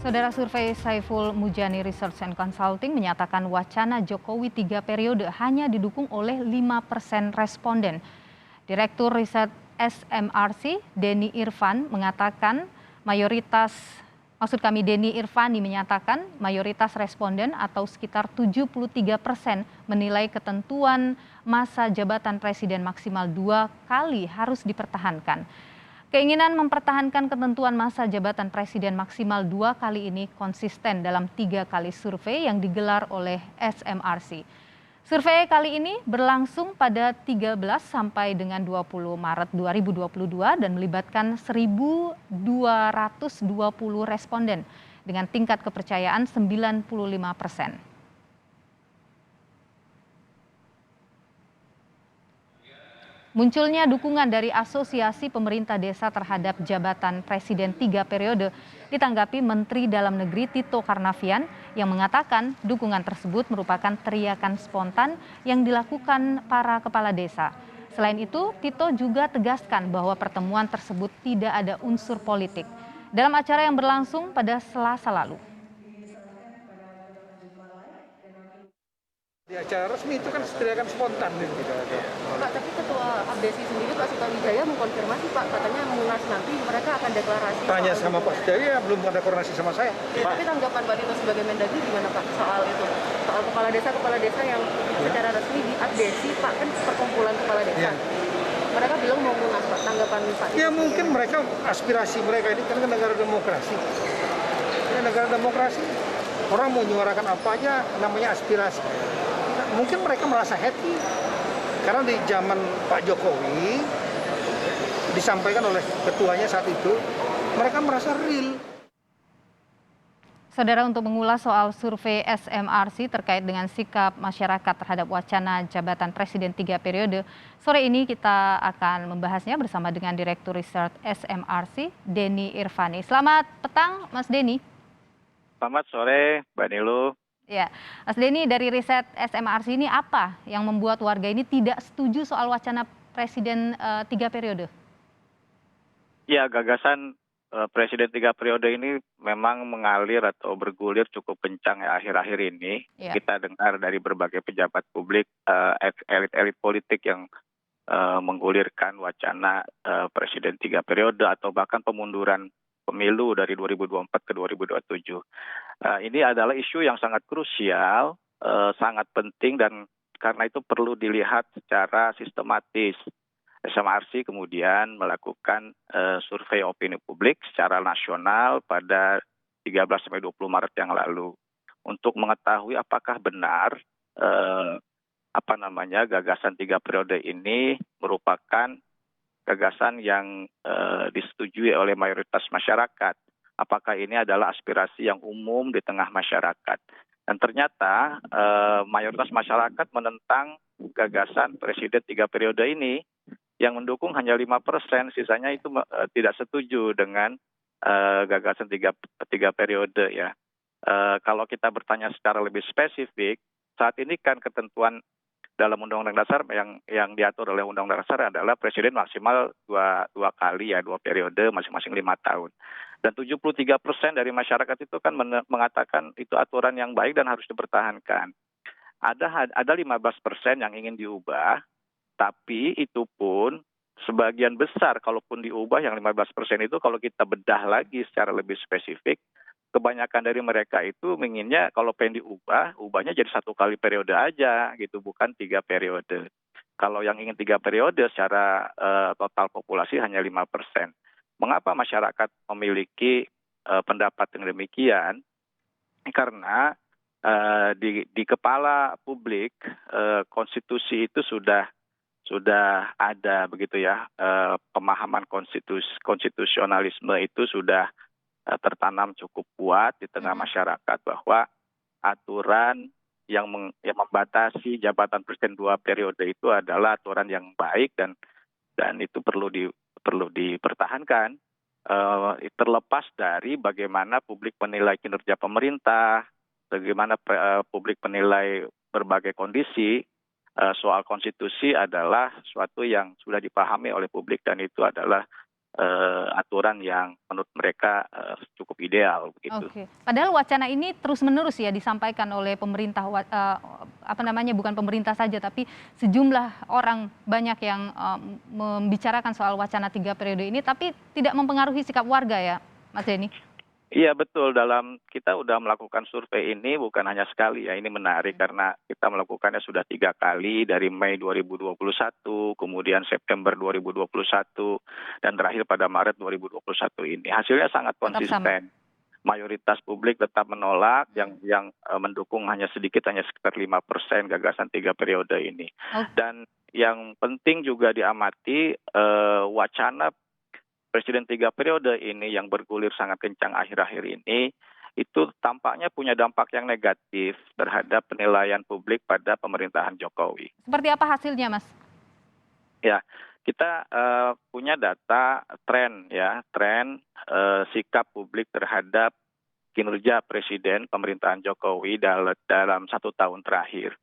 Saudara, survei Saiful Mujani Research and Consulting menyatakan wacana Jokowi 3 periode hanya didukung oleh 5% responden. Direktur Riset SMRC, Denny Irfan, mengatakan Denny Irfani menyatakan mayoritas responden atau sekitar 73% menilai ketentuan masa jabatan presiden maksimal 2 kali harus dipertahankan. Keinginan mempertahankan ketentuan masa jabatan presiden maksimal 2 kali ini konsisten dalam 3 kali survei yang digelar oleh SMRC. Survei kali ini berlangsung pada 13 sampai dengan 20 Maret 2022 dan melibatkan 1.220 responden dengan tingkat kepercayaan 95%. Munculnya dukungan dari Asosiasi Pemerintah Desa terhadap jabatan Presiden 3 periode ditanggapi Menteri Dalam Negeri Tito Karnavian yang mengatakan dukungan tersebut merupakan teriakan spontan yang dilakukan para kepala desa. Selain itu, Tito juga tegaskan bahwa pertemuan tersebut tidak ada unsur politik. Dalam acara yang berlangsung pada Selasa lalu. Di acara resmi itu kan teriakan spontan gitu. Pak, tapi Ketua ABSI sendiri Pak Sutawijaya mengkonfirmasi Pak, katanya Munas nanti mereka akan deklarasi. Tanya sama Pak Sutawijaya, belum ada koordinasi sama saya. Ya, tapi tanggapan Pak Tito sebagai Mendagri gimana Pak soal itu? Soal kepala desa yang secara resmi di ABSI Pak, kan perkumpulan kepala desa. Mereka bilang mau munas Pak, tanggapan Pak Tito? Ya mungkin mereka aspirasi mereka ini kan negara demokrasi. Ini negara demokrasi, orang mau menyuarakan apa aja namanya aspirasi. Mungkin mereka merasa happy karena di zaman Pak Jokowi disampaikan oleh ketuanya saat itu, mereka merasa real. Saudara, untuk mengulas soal survei SMRC terkait dengan sikap masyarakat terhadap wacana jabatan Presiden 3 periode, sore ini kita akan membahasnya bersama dengan Direktur Riset SMRC, Denny Irfani. Selamat petang, Mas Denny. Selamat sore, Mbak Nilu. Ya, Mas Denny, dari riset SMRC ini apa yang membuat warga ini tidak setuju soal wacana Presiden 3 periode? Ya, gagasan Presiden 3 periode ini memang mengalir atau bergulir cukup kencang ya akhir-akhir ini. Ya. Kita dengar dari berbagai pejabat publik, elit-elit politik yang menggulirkan wacana Presiden 3 periode atau bahkan pemunduran pemilu dari 2024 ke 2027. Ini adalah isu yang sangat krusial, sangat penting dan karena itu perlu dilihat secara sistematis. SMRC kemudian melakukan survei opini publik secara nasional pada 13-20 Maret yang lalu untuk mengetahui apakah benar gagasan 3 periode ini merupakan gagasan yang disetujui oleh mayoritas masyarakat. Apakah ini adalah aspirasi yang umum di tengah masyarakat. Dan ternyata mayoritas masyarakat menentang gagasan Presiden 3 periode ini, yang mendukung hanya 5%, sisanya itu tidak setuju dengan gagasan tiga periode ya. Kalau kita bertanya secara lebih spesifik, saat ini kan ketentuan dalam Undang-Undang Dasar yang diatur oleh Undang-Undang Dasar adalah presiden maksimal dua kali ya, 2 periode masing-masing 5 tahun. Dan 73% dari masyarakat itu kan mengatakan itu aturan yang baik dan harus dipertahankan. Ada 15% yang ingin diubah, tapi itu pun sebagian besar kalaupun diubah yang 15% itu kalau kita bedah lagi secara lebih spesifik, kebanyakan dari mereka itu menginginnya kalau pengen ubahnya jadi 1 kali periode aja gitu, bukan 3 periode. Kalau yang ingin 3 periode secara total populasi hanya 5%. Mengapa masyarakat memiliki pendapat yang demikian? Karena di kepala publik konstitusi itu sudah ada begitu ya, pemahaman konstitusionalisme itu sudah tertanam cukup kuat di tengah masyarakat bahwa aturan yang membatasi jabatan presiden 2 periode itu adalah aturan yang baik dan itu perlu dipertahankan, terlepas dari bagaimana publik menilai kinerja pemerintah, bagaimana publik menilai berbagai kondisi. Soal konstitusi adalah suatu yang sudah dipahami oleh publik dan itu adalah aturan yang menurut mereka cukup ideal begitu. Oke. Padahal wacana ini terus-menerus ya disampaikan oleh pemerintah, bukan pemerintah saja, tapi sejumlah orang banyak yang membicarakan soal wacana 3 periode ini, tapi tidak mempengaruhi sikap warga ya, Mas Denny? Iya betul, kita udah melakukan survei ini bukan hanya sekali ya, ini menarik karena kita melakukannya sudah 3 kali dari Mei 2021, kemudian September 2021, dan terakhir pada Maret 2021 ini. Hasilnya sangat Tetap sama. konsisten. Mayoritas publik tetap menolak, yang mendukung hanya sedikit, hanya sekitar 5% gagasan 3 periode ini. Oke. Dan yang penting juga diamati wacana Presiden 3 periode ini yang bergulir sangat kencang akhir-akhir ini, itu tampaknya punya dampak yang negatif terhadap penilaian publik pada pemerintahan Jokowi. Seperti apa hasilnya, Mas? Ya, kita punya data tren sikap publik terhadap kinerja Presiden pemerintahan Jokowi dalam 1 tahun terakhir.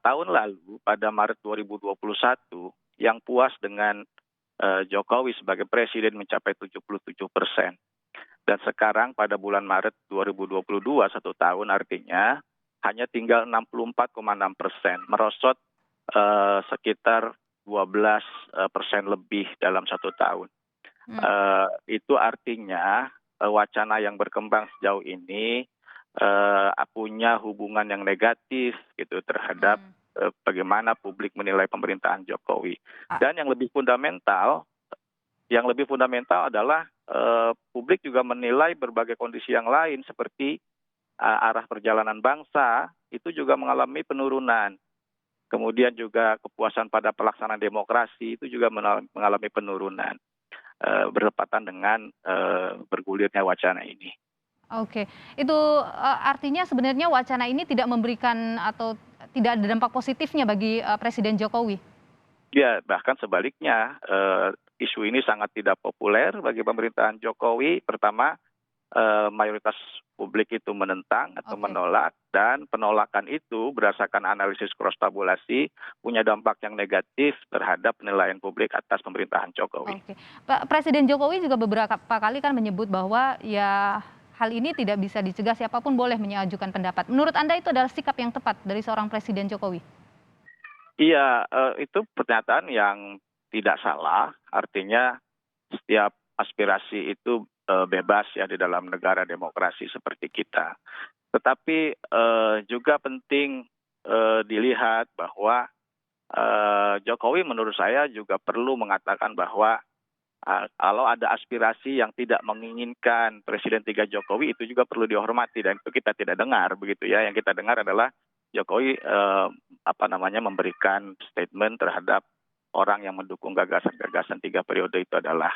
Tahun lalu pada Maret 2021 yang puas dengan Jokowi sebagai presiden mencapai 77%. Dan sekarang pada bulan Maret 2022, 1 tahun artinya hanya tinggal 64,6%, merosot sekitar 12% lebih dalam 1 tahun. Itu artinya wacana yang berkembang sejauh ini punya hubungan yang negatif gitu terhadap bagaimana publik menilai pemerintahan Jokowi. Dan yang lebih fundamental adalah publik juga menilai berbagai kondisi yang lain seperti arah perjalanan bangsa itu juga mengalami penurunan. Kemudian juga kepuasan pada pelaksanaan demokrasi itu juga mengalami penurunan bertepatan dengan bergulirnya wacana ini. Oke, itu artinya sebenarnya wacana ini tidak memberikan atau tidak ada dampak positifnya bagi Presiden Jokowi? Ya, bahkan sebaliknya, isu ini sangat tidak populer bagi pemerintahan Jokowi. Pertama, mayoritas publik itu menentang atau menolak, dan penolakan itu berdasarkan analisis cross tabulasi punya dampak yang negatif terhadap penilaian publik atas pemerintahan Jokowi. Oke, Presiden Jokowi juga beberapa kali kan menyebut bahwa ya hal ini tidak bisa dicegah, siapapun boleh mengajukan pendapat. Menurut Anda itu adalah sikap yang tepat dari seorang Presiden Jokowi? Iya, itu pernyataan yang tidak salah, artinya setiap aspirasi itu bebas ya di dalam negara demokrasi seperti kita. Tetapi juga penting dilihat bahwa Jokowi menurut saya juga perlu mengatakan bahwa kalau ada aspirasi yang tidak menginginkan Presiden 3 Jokowi itu juga perlu dihormati, dan itu kita tidak dengar begitu ya. Yang kita dengar adalah Jokowi memberikan statement terhadap orang yang mendukung gagasan-gagasan 3 periode itu adalah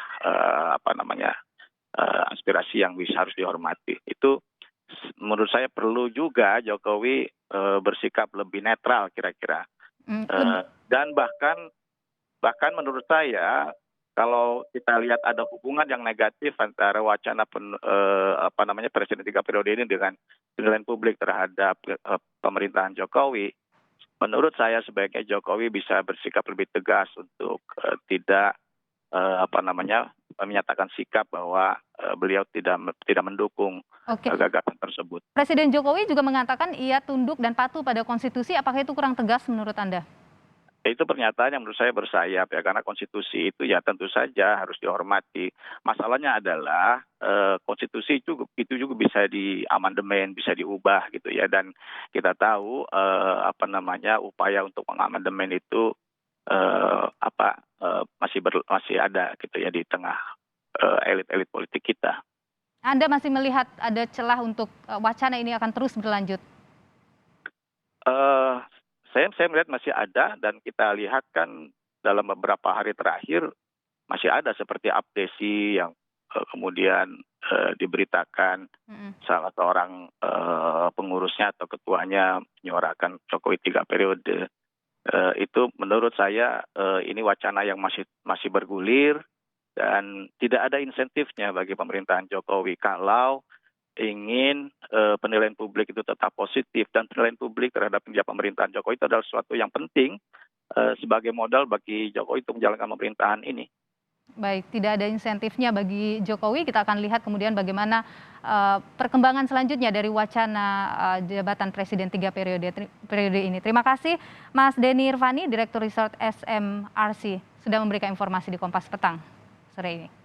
aspirasi yang harus dihormati. Itu menurut saya perlu juga Jokowi bersikap lebih netral kira-kira. Dan bahkan menurut saya kalau kita lihat ada hubungan yang negatif antara wacana Presiden 3 periode ini dengan penilaian publik terhadap pemerintahan Jokowi, menurut saya sebaiknya Jokowi bisa bersikap lebih tegas untuk tidak menyatakan sikap bahwa beliau tidak mendukung gagasan tersebut. Presiden Jokowi juga mengatakan ia tunduk dan patuh pada konstitusi. Apakah itu kurang tegas menurut Anda? Itu pernyataan yang menurut saya bersayap ya, karena konstitusi itu ya tentu saja harus dihormati. Masalahnya adalah konstitusi itu juga bisa diamandemen, bisa diubah gitu ya, dan kita tahu upaya untuk mengamandemen itu masih ada gitu ya di tengah elit-elit politik kita. Anda masih melihat ada celah untuk wacana ini akan terus berlanjut? Saya melihat masih ada, dan kita lihat kan dalam beberapa hari terakhir masih ada seperti abdesi yang kemudian diberitakan salah seorang pengurusnya atau ketuanya menyuarakan Jokowi 3 periode. Itu menurut saya ini wacana yang masih bergulir dan tidak ada insentifnya bagi pemerintahan Jokowi kalau ingin penilaian publik itu tetap positif, dan penilaian publik terhadap kinerja pemerintahan Jokowi itu adalah sesuatu yang penting sebagai modal bagi Jokowi untuk menjalankan pemerintahan ini. Baik, tidak ada insentifnya bagi Jokowi. Kita akan lihat kemudian bagaimana perkembangan selanjutnya dari wacana jabatan presiden 3 periode ini. Terima kasih Mas Denny Irvani, Direktur Riset SMRC, sudah memberikan informasi di Kompas Petang sore ini.